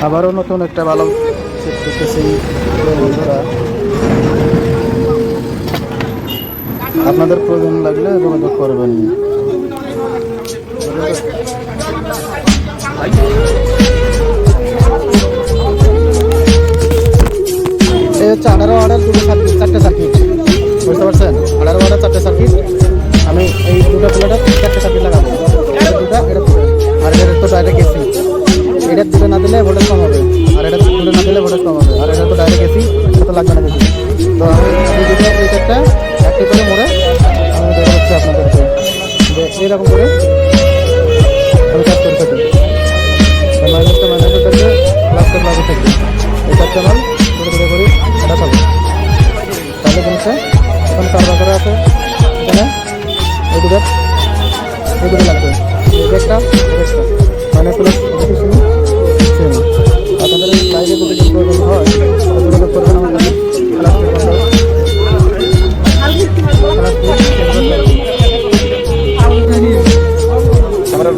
আবারও নতুন একটা ভালো সেট করতেছি বন্ধুরা। আপনাদের প্রয়োজন লাগলে যোগাযোগ করবেন। এই হচ্ছে 18 অর্ডার দুটো সার্কিট, 4টে সার্কিট, বুঝতে পারছেন? 18 অর্ডার 4টে সার্কিট। আমি এই দুটো প্লেটে 4টে সার্কিট লাগাবো, এটা দুটো আর এটা তো ডাইরেক্ট এসি। এটা দুটো না দিলে ভোল্টেজ কম হবে, আর এটা দুটো না দিলে ভোল্টেজ কম হবে, আর এটা তো ডাইরেক্ট এসি, এটা তো লাগবে না বেশি। তো আমি দুটো এই একটা একটি করে মোড়ে আমি দেখা হচ্ছে আপনাদেরকে যে এইরকম করে আমি কাজ করে থাকি। মাইনাসটা মাইনাসে থাকবে, প্লাসটা প্লাসে থাকবে। এই চারটে মাল ধীরে ধীরে করে দেখাবো। তাহলে জিনিসটা এখন কারবার করা আছে এখানে এই দুটো লাগবে, একটা মাইনাস প্লাস শুনি। আপনাদের এই লাইভে যদি কিছু প্রয়োজন হয় যোগাযোগ করবেন আমার কাছে। আমরা